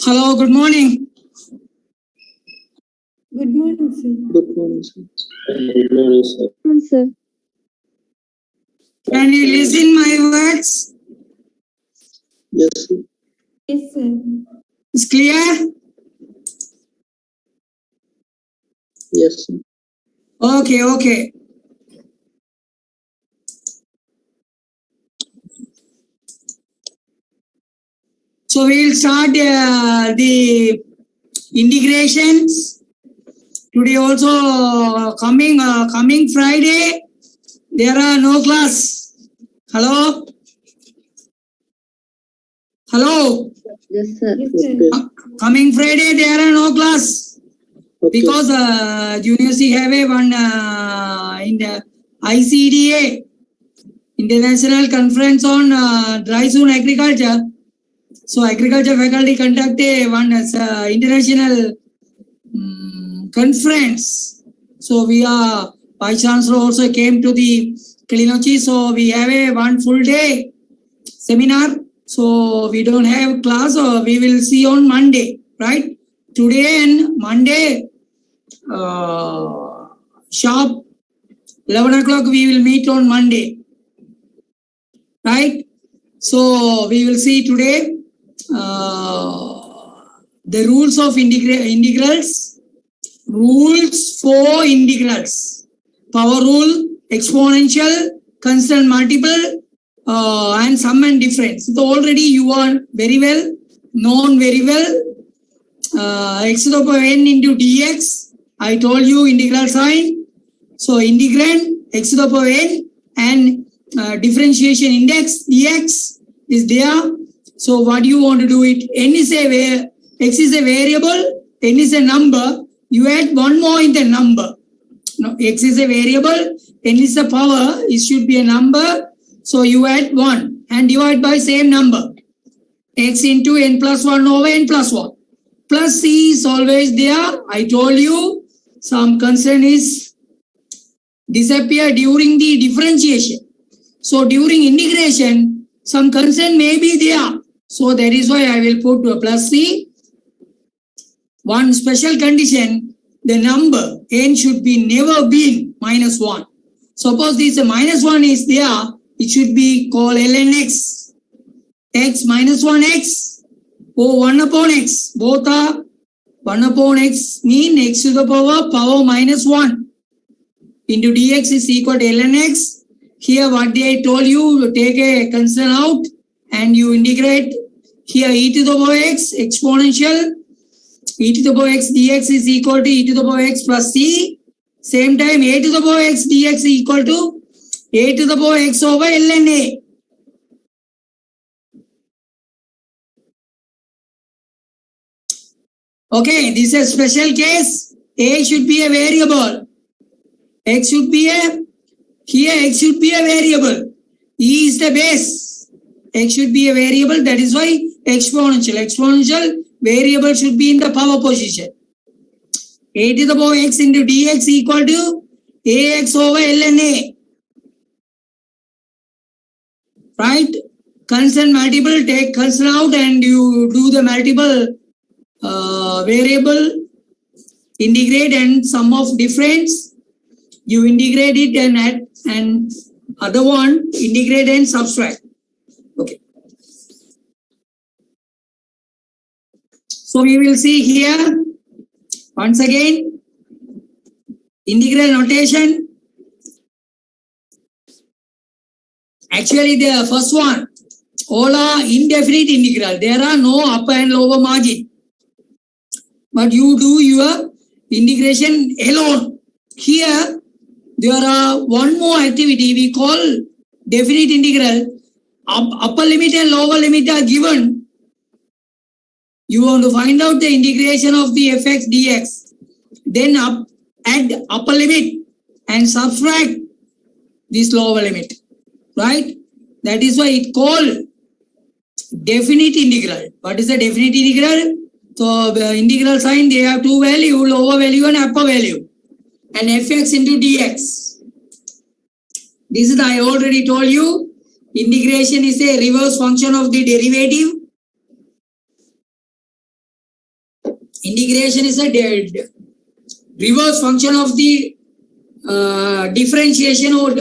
Hello, good morning. Good morning, sir. Good morning, sir. Good morning, sir. Sir. Can you listen my words? Yes, sir. Yes, sir. It's clear? Yes, sir. Okay. So we'll start the integrations. Today also coming Friday, there are no class. Hello? Hello? Yes, sir. Yes, sir. Coming Friday, there are no class. Okay. Because university have a one in the ICDA, International Conference on Dry Zone Agriculture. So agriculture faculty conduct one international conference. So we are, Vice Chancellor also came to the Kilinochchi. So we have a one full day seminar. So we don't have class, or we will see on Monday, right? Today and Monday, sharp 11 o'clock we will meet on Monday, right? So we will see today the rules of integrals, rules for integrals, power rule, exponential, constant multiple, and sum and difference. So already you are very well known very well. X to the power n into dx. I told you integral sign. So integrand x to the power n and differentiation index dx is there. So what do you want to do it? N is x is a variable, n is a number. You add one more in the number. No, x is a variable, n is a power. It should be a number. So you add 1 and divide by same number. X into n plus 1 over n plus 1. Plus c is always there. I told you some concern is disappear during the differentiation. So during integration, some concern may be there. So that is why I will put a plus c. One special condition, the number n should be never been minus 1. Suppose this minus 1 is there, it should be called ln x. X minus 1x or 1 upon x. Both are 1 upon x mean x to the power minus 1 into dx is equal to ln x. Here what they told you, take a constant out and you integrate. Here e to the power x exponential e to the power x dx is equal to e to the power x plus c. Same time a to the power x dx is equal to a to the power x over ln a. Okay, this is a special case. A should be a variable. X should be here x should be a variable. E is the base. X should be a variable. That is why exponential. Exponential variable should be in the power position. a to the power x into dx equal to ax over ln right? Constant multiple, take constant out and you do the multiple variable, integrate and sum of difference. You integrate it and add, and other one integrate and subtract. Okay. So we will see here once again integral notation. Actually, the first one, all are indefinite integral. There are no upper and lower margin. But you do your integration alone. Here, there are one more activity we call definite integral. Upper limit and lower limit are given. You want to find out the integration of the fx dx. Then add upper limit and subtract this lower limit. Right? That is why it called definite integral. What is a definite integral? So the integral sign, they have two values, lower value and upper value. And fx into dx. This is, I already told you, integration is a reverse function of the derivative. Integration is a reverse function of the differentiation or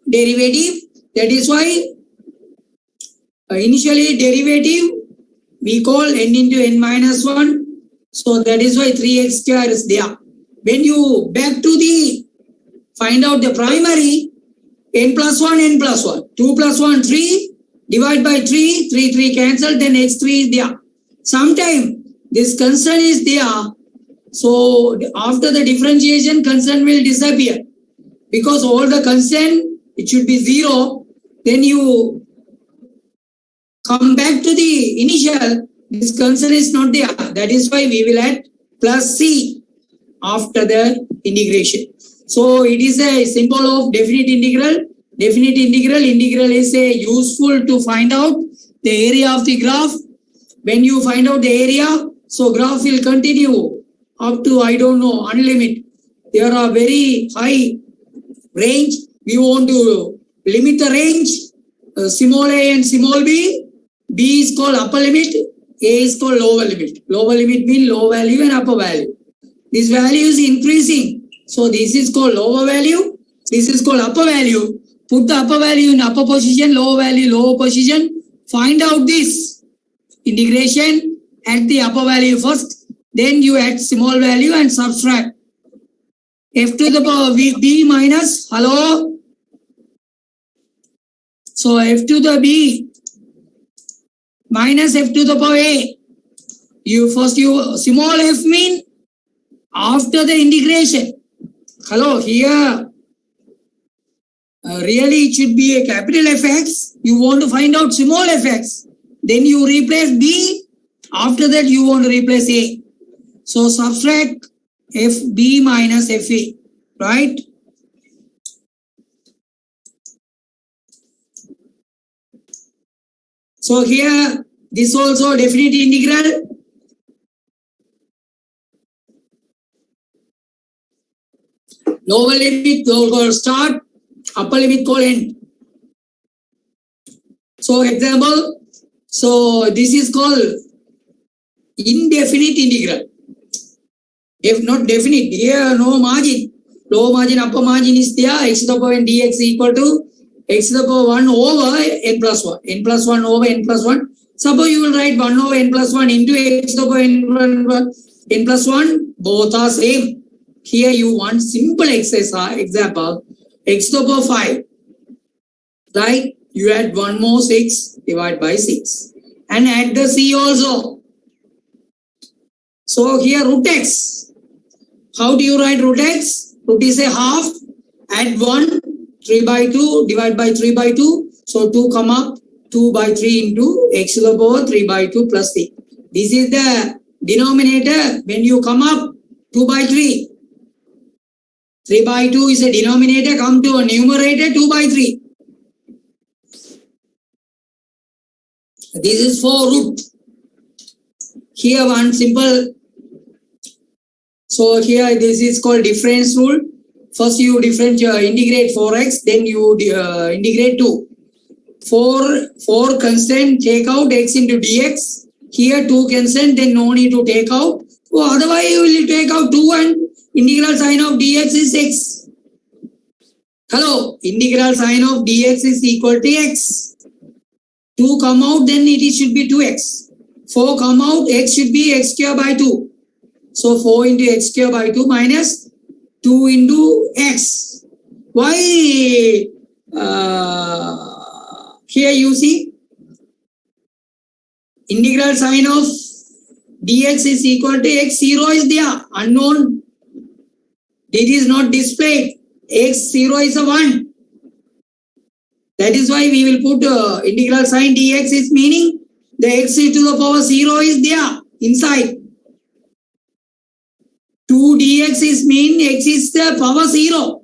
derivative. That is why initially derivative we call n into n minus 1. So that is why 3x square is there. When you back to the find out the primary, n plus 1, n plus 1. 2 plus 1, 3. Divide by 3. 3 cancel. Then x3 is there. Sometime this constant is there. So after the differentiation, constant will disappear. Because all the constant, it should be 0. Then you come back to the initial, this constant is not there. That is why we will add plus c after the integration. So it is a symbol of definite integral. Definite integral is a useful to find out the area of the graph. When you find out the area, so graph will continue up to, I don't know, unlimited. There are very high range. We want to limit the range, small a and small b. B is called upper limit, A is called lower limit. Lower limit means low value and upper value. This value is increasing. So this is called lower value. This is called upper value. Put the upper value in upper position, lower value, lower position. Find out this integration at the upper value first. Then you add small value and subtract. F to the power b minus, hello? So f to the b minus f to the power a. You small f mean after the integration. Hello, here really it should be a capital Fx. You want to find out small fx. Then you replace b. After that you want to replace a. So subtract fb minus fa. Right? So here, this also definite integral. Lower limit called start, upper limit called end. So example, so this is called indefinite integral. If not definite, here no margin. Lower margin, upper margin is there. X to the power n dx equal to x to the power 1 over n plus 1. N plus 1 over n plus 1. Suppose you will write 1 over n plus 1 into x to the power n plus 1. Both are same. Here you want simple example. X to the power 5. Right? You add 1 more 6. Divide by 6. And add the c also. So here root x. How do you write root x? Root is a half. Add 1. 3 by 2, divide by 3 by 2. So 2 come up, 2 by 3 into x to the power 3 by 2 plus 3. This is the denominator. When you come up, 2 by 3. 3 by 2 is a denominator, come to a numerator, 2 by 3. This is for root. Here one simple So here this is called difference rule. First you integrate 4x, then you integrate 2. 4 constant, take out x into dx. Here 2 constant, then no need to take out. So otherwise you will take out 2 and integral sign of dx is x. Hello, integral sign of dx is equal to x. 2 come out, then it should be 2x. 4 come out, x should be x square by 2. So 4 into x square by 2 minus 2 into x. Why? Here you see integral sign of dx is equal to x. 0 is there, unknown. It is not displayed. X 0 is a 1. That is why we will put integral sign dx is meaning the x to the power 0 is there inside. 2 dx is mean x is the power 0.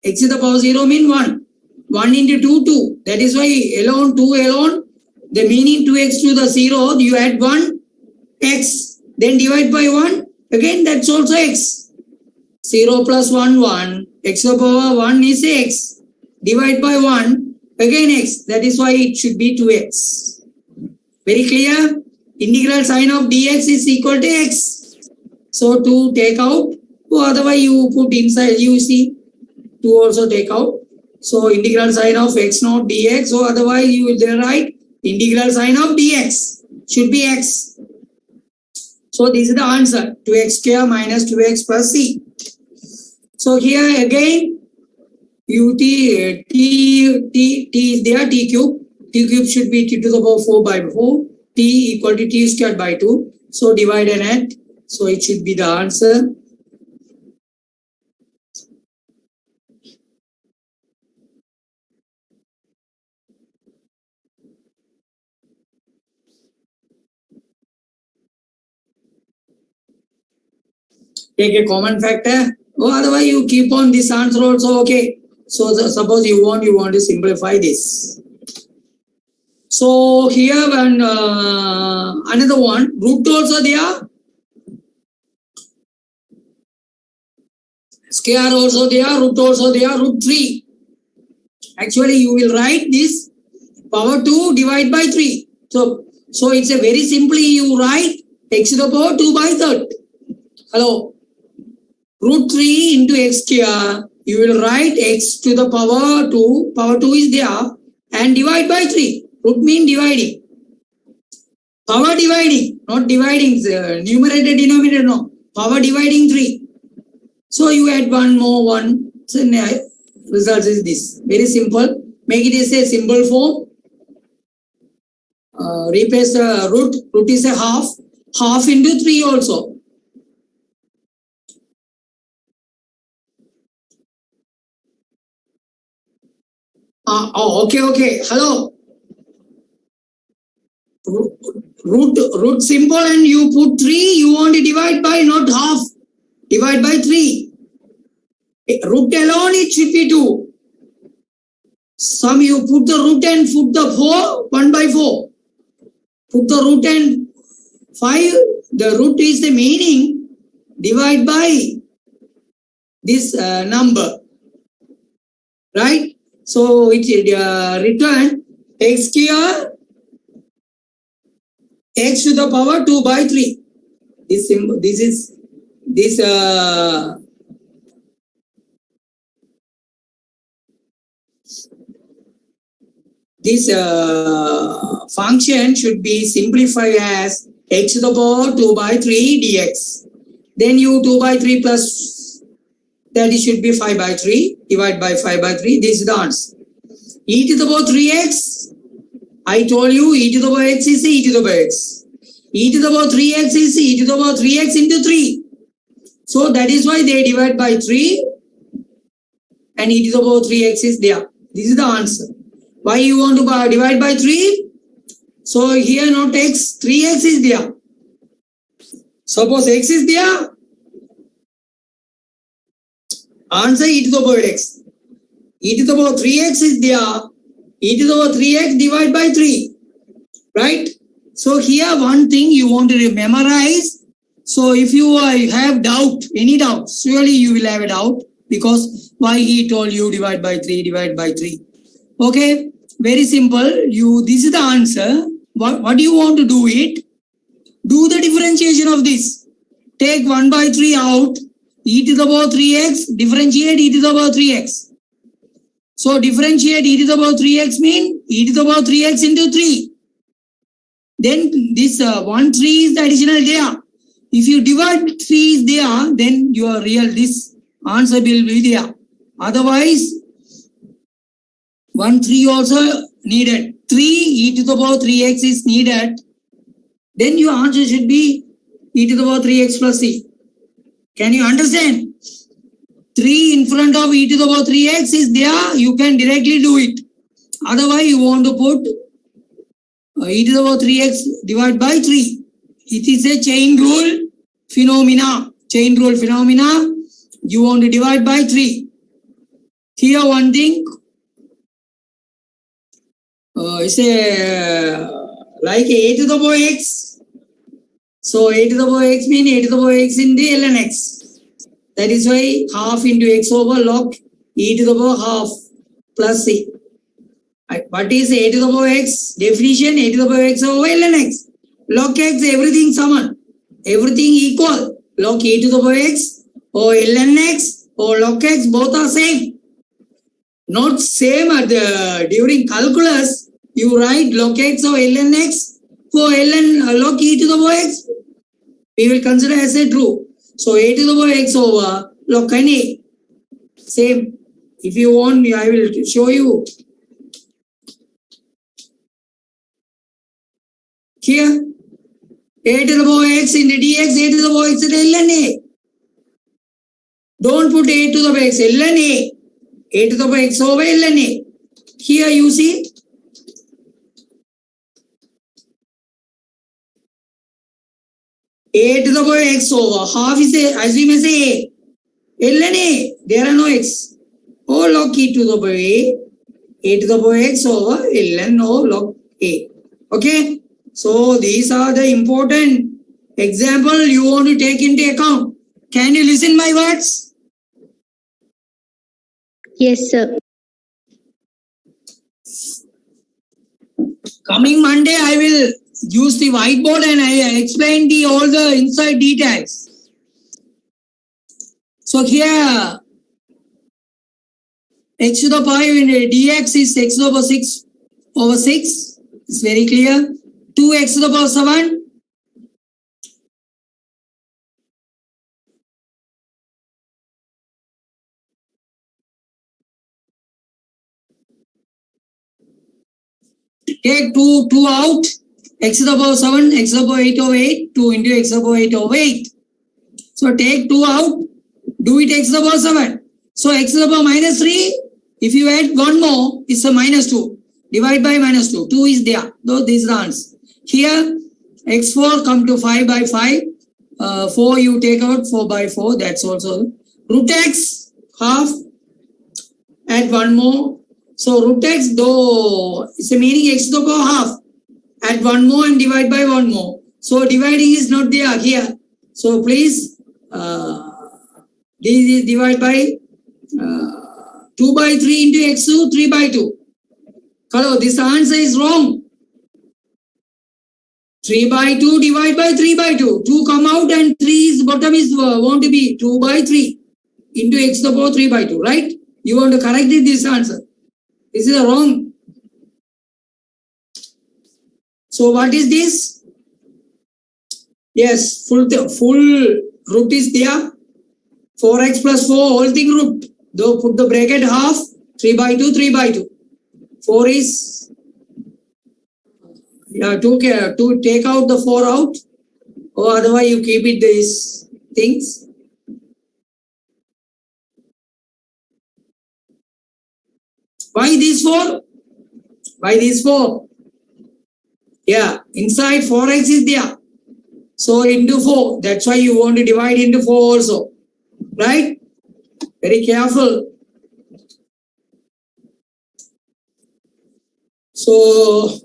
X to the power 0 mean 1. 1 into 2, 2. That is why alone, 2 alone, the meaning 2x to the 0, you add 1, x. Then divide by 1, again that's also x. 0 plus 1, 1. X to the power 1 is x. Divide by 1, again x. That is why it should be 2x. Very clear? Integral sign of dx is equal to x. So 2 take out. So otherwise you put inside, you see 2 also take out. So integral sign of x naught dx. So otherwise you will write integral sign of dx should be x. So this is the answer, 2x square minus 2x plus c. So here again ut t is there, t cube should be t to the power 4 by 4, t equal to t squared by 2. So divide and add. So it should be the answer. Take a common factor. Oh, otherwise you keep on this answer also okay. So suppose you want to simplify this. So here when another one, root also there, square also there, root also there, root 3. Actually you will write this power 2 divide by 3. So it's a very simply you write x to the power 2 by 3. Hello. Root 3 into x square, you will write x to the power 2 is there, and divide by 3. Root mean dividing. Power dividing, not dividing, numerator, denominator, no. Power dividing 3. So you add one more 1, so result is this. Very simple. Make it as a symbol form. Replace the root is a half into 3 also. Okay. Hello. Root symbol and you put 3, you want to divide by not half. Divide by 3. Root alone it should be 2. Some you put the root and put the 4, 1 by 4. Put the root and 5. The root is the meaning. Divide by this number. Right? So it return x square x to the power 2 by 3. This function should be simplified as x to the power 2 by 3 dx. Then you 2 by 3 plus that it should be 5 by 3, divide by 5 by 3, this is the answer. E to the power 3x, I told you e to the power x is e to the power x. E to the power 3x is e to the power 3x into 3. So that is why they divide by 3 and e to the power 3x is there. This is the answer. Why you want to divide by 3? So here not x, 3x is there. Suppose x is there. Answer e to the power x. E to the power 3x is there. E to the power 3x divide by 3. Right? So here one thing you want to memorize. So if you have doubt, any doubt, surely you will have a doubt because why he told you divide by 3, divide by 3. Okay, very simple. This is the answer. What do you want to do it? Do the differentiation of this. Take 1 by 3 out, e to the power 3x, differentiate e to the power 3x. So differentiate e to the power 3x mean e to the power 3x into 3. Then this 1 3 is the additional there. If you divide 3 is there, then your this answer will be there. Otherwise, 1 3 also needed. 3 e to the power 3x is needed. Then your answer should be e to the power 3x plus c. Can you understand? 3 in front of e to the power 3x is there. You can directly do it. Otherwise, you want to put e to the power 3x divided by 3. It is a chain rule phenomena. Chain rule phenomena. You want to divide by 3. Here one thing. It's like a to the power x. So a to the power x means a to the power x in the ln x. That is why half into x over log e to the power half plus c. What is a to the power x? Definition a to the power x over ln x. Log x, everything sum. Everything equal. Log e to the power x or ln x or log x, both are same. Not same during calculus. You write log x or ln x for log e to the power x. We will consider as a true. So a to the power x over log n a. Same. If you want, I will show you. Here, a to the power x into dx, a to the power x into ln a. Don't put a to the power x, ln a. A to the power x over ln a. Here you see. A to the power x over half is a, assume as a ln a. There are no x. Or log e to the power a to the power x over ln or log a. Okay. So these are the important example you want to take into account. Can you listen my words? Yes, sir. Coming Monday, I will use the whiteboard and I explain all the inside details. So here, x to the power dx is x to the power 6 over 6. It's very clear. 2x to the power 7. Take 2 out. X to the power 7, x to the power 8 over 8, 2 into x to the power 8 over 8. So take 2 out, do it x to the power 7. So x to the power minus 3, if you add one more, it's a minus 2. Divide by minus 2. 2 is there. Though this is the answer. Here, x4 come to 5 by 5. 4 you take out 4 by 4. That's also root x half. Add one more. So root x, though it's a meaning x to the power half. Add one more and divide by one more. So dividing is not there here. So please, this is divide by 2 by 3 into x2, 3 by 2. Hello, this answer is wrong. 3 by 2 divide by 3 by 2. 2 come out and 3 is bottom is want to be 2 by 3 into x to the power 3 by 2, right? You want to correct this answer. This is wrong. So what is this? Yes, full root is there. 4x plus 4, whole thing root. Though put the bracket half, 3 by 2, 3 by 2. 4 is, to take out the 4 out. Or otherwise you keep it these things. Why these 4? Why these 4? Yeah, inside 4x is there. So into 4. That's why you want to divide into 4 also. Right? Very careful. So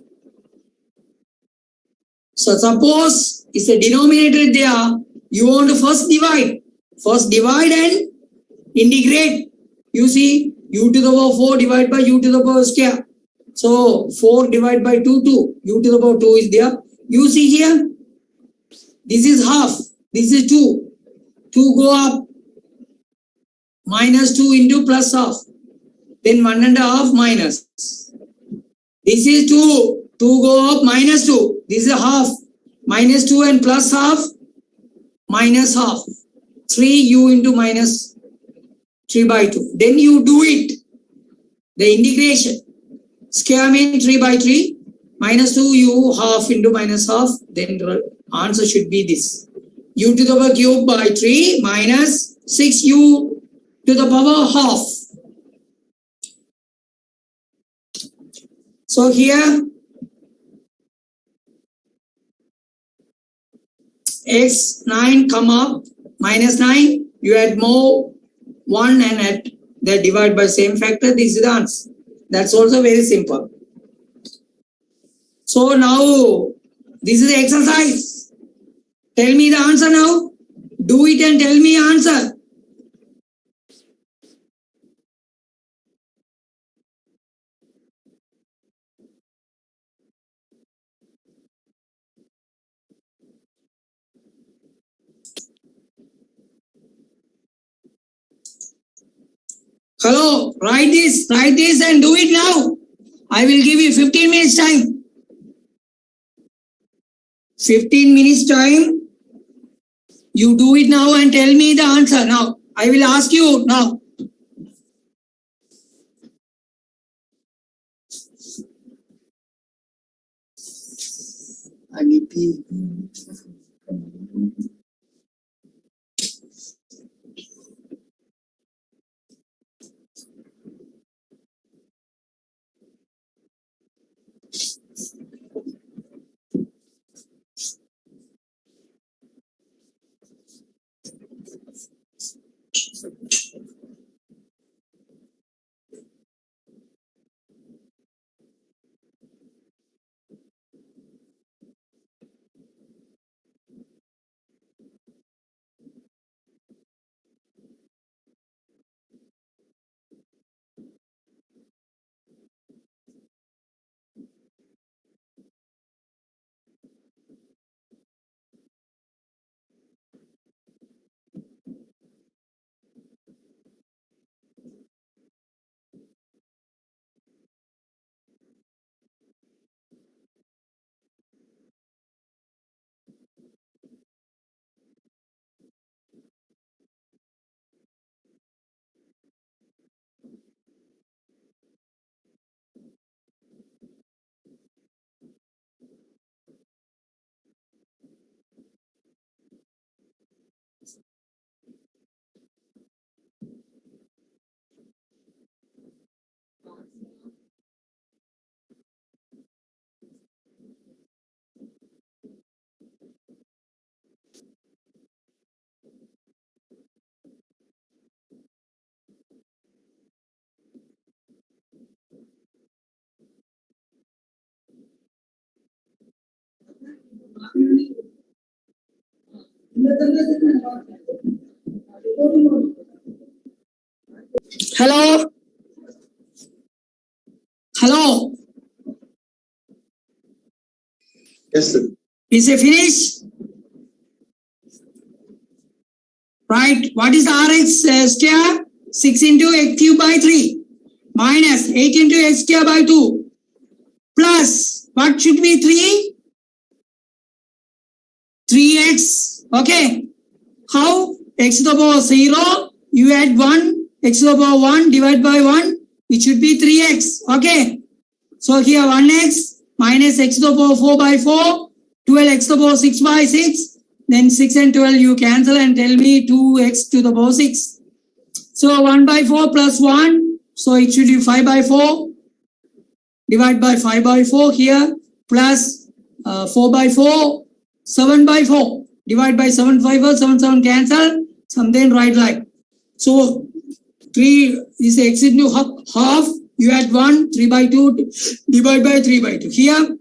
suppose it's a denominator there. You want to first divide. First divide and integrate. You see, u to the power 4 divided by u to the power square. So 4 divided by 2, 2. U to the power 2 is there. You see here, this is half. This is 2. 2 go up. Minus 2 into plus half. Then 1.5 minus. This is 2. 2 go up minus 2. This is half. Minus 2 and plus half. Minus half. 3u into minus 3 by 2. Then you do it. The integration. Square mean 3 by 3. Minus 2u half into minus half. Then the answer should be this. U to the power cube by 3 minus 6u to the power half. So here x9 come up, minus 9, you add more 1 and add that divide by same factor. This is the answer. That's also very simple. So now this is the exercise. Tell me the answer now. Do it and tell me answer. Hello, write this and do it now. I will give you 15 minutes time. 15 minutes time. You do it now and tell me the answer now. I will ask you now. Hello? Hello? Yes, sir. Is it finished? Right. What is Rx square? 6 into x cube by 3 minus 8 into x square by 2 plus what should be 3? 3x. Okay. How? X to the power 0. You add 1. X to the power 1 divided by 1. It should be 3x. Okay. So here 1x minus x to the power 4 by 4. 12x to the power 6 by 6. Then 6 and 12 you cancel and tell me 2x to the power 6. So 1 by 4 plus 1. So it should be 5 by 4. Divide by 5 by 4 here. Plus 4 by 4. 7 by 4. Divide by 7 5 7 7 cancel. Something right like. So 3 is x into half. You add 1. 3 by 2. Divide by 3 by 2. Here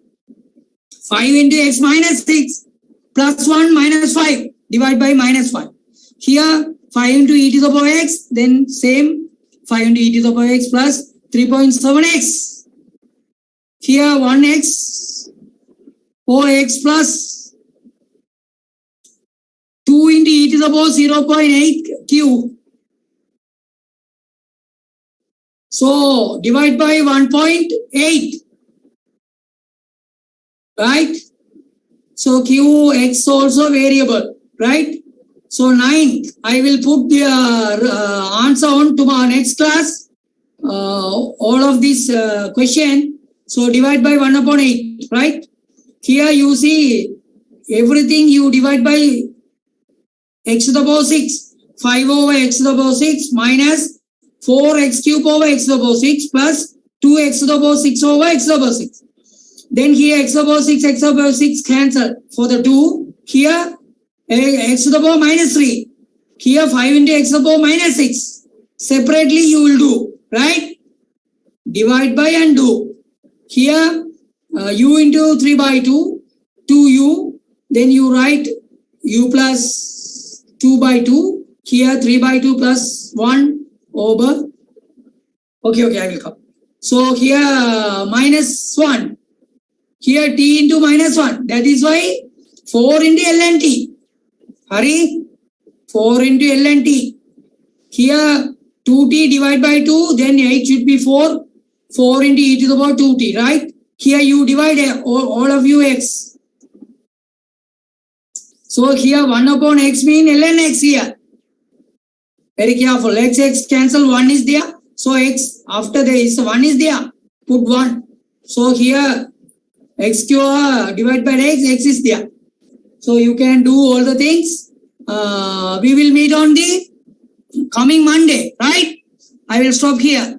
5 into x minus 6. Plus 1 minus 5. divide by minus 5. Here 5 into e to the power x, then same 5 into e to the power x plus 3.7x. Here 1x, 4x plus 2 into e to the power 0.8 cube. So divide by 1.8. Right? So qx also variable. Right? So 9. I will put the answer on to my next class. All of this question. So divide by 1 upon 8. Right? Here you see everything you divide by x to the power 6. 5 over x to the power 6 minus 4x cube over x to the power 6 plus 2x to the power 6 over x to the power 6. Then here x to the power 6, x to the power 6 cancel for the 2. Here x to the power minus 3. Here 5 into x to the power minus 6. Separately you will do. Right? Divide by and do. Here u into 3 by 2. 2u. Then you write u plus 2 by 2. Here 3 by 2 plus 1 over. Okay, I will come. So here minus 1. Here t into minus 1. That is why 4 into ln t. Hurry. 4 into ln t. Here 2t divided by 2. Then 8 should be 4. 4 into e to the power 2t. Right? Here you divide all of you x. So here 1 upon x mean ln x here. Very careful. X cancel, 1 is there. So x after this 1 is there. Put 1. So here x cube divided by x is there. So you can do all the things. We will meet on the coming Monday. Right? I will stop here.